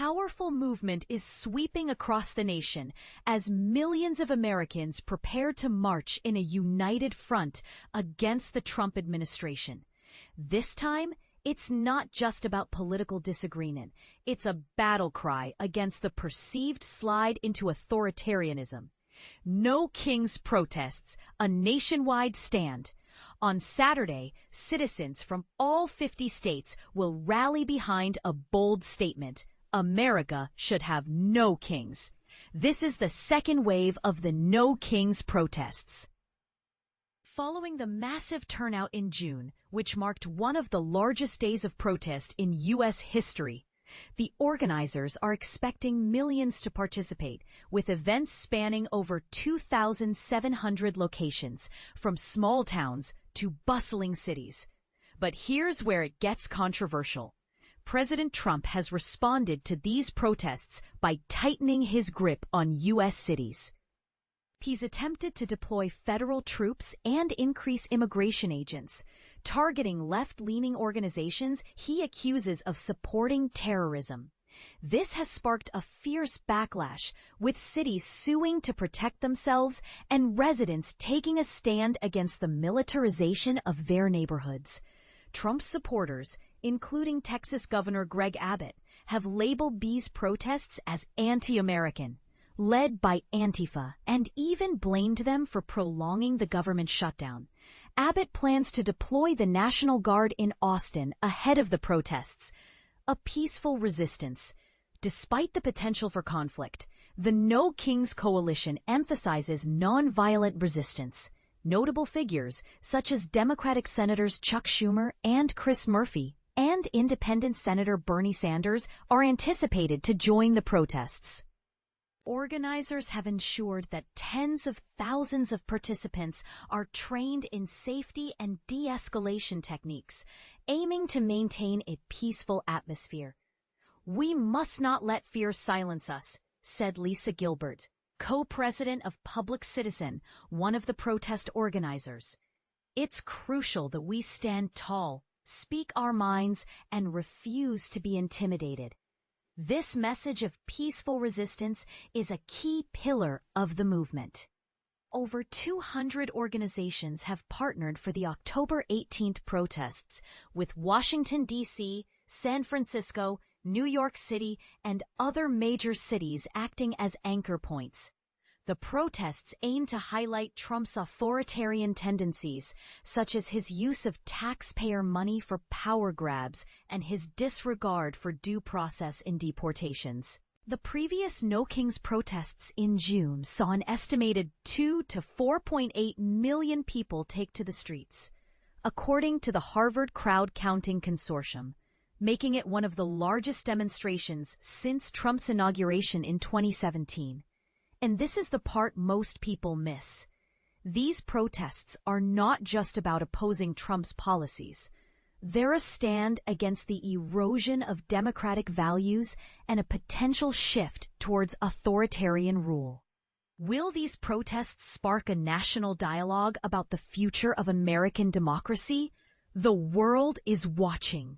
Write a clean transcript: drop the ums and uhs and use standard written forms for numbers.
powerful movement is sweeping across the nation as millions of Americans prepare to march in a united front against the Trump administration. This time, it's not just about political disagreement. It's a battle cry against the perceived slide into authoritarianism. No Kings protests, a nationwide stand. On Saturday, citizens from all 50 states will rally behind a bold statement. America should have no kings. This is the second wave of the No Kings protests. Following the massive turnout in June, which marked one of the largest days of protest in U.S. history, the organizers are expecting millions to participate, with events spanning over 2,700 locations, from small towns to bustling cities. But here's where it gets controversial. President Trump has responded to these protests by tightening his grip on U.S. cities. He's attempted to deploy federal troops and increase immigration agents, targeting left-leaning organizations he accuses of supporting terrorism. This has sparked a fierce backlash, with cities suing to protect themselves and residents taking a stand against the militarization of their neighborhoods. Trump's supporters, including Texas Governor Greg Abbott, have labeled these protests as anti-American, led by Antifa, and even blamed them for prolonging the government shutdown. Abbott plans to deploy the National Guard in Austin ahead of the protests, a peaceful resistance. Despite the potential for conflict, the No Kings Coalition emphasizes nonviolent resistance. Notable figures, such as Democratic Senators Chuck Schumer and Chris Murphy, and Independent Senator Bernie Sanders, are anticipated to join the protests. Organizers have ensured that tens of thousands of participants are trained in safety and de-escalation techniques, aiming to maintain a peaceful atmosphere. "We must not let fear silence us," said Lisa Gilbert, co-president of Public Citizen, one of the protest organizers. "It's crucial that we stand tall, speak our minds, and refuse to be intimidated." This message of peaceful resistance is a key pillar of the movement. Over 200 organizations have partnered for the October 18th protests, with Washington, D.C., San Francisco, New York City, and other major cities acting as anchor points. The protests aim to highlight Trump's authoritarian tendencies, such as his use of taxpayer money for power grabs and his disregard for due process in deportations. The previous No Kings protests in June saw an estimated 2 to 4.8 million people take to the streets, according to the Harvard Crowd Counting Consortium, making it one of the largest demonstrations since Trump's inauguration in 2017. And this is the part most people miss. These protests are not just about opposing Trump's policies. They're a stand against the erosion of democratic values and a potential shift towards authoritarian rule. Will these protests spark a national dialogue about the future of American democracy? The world is watching.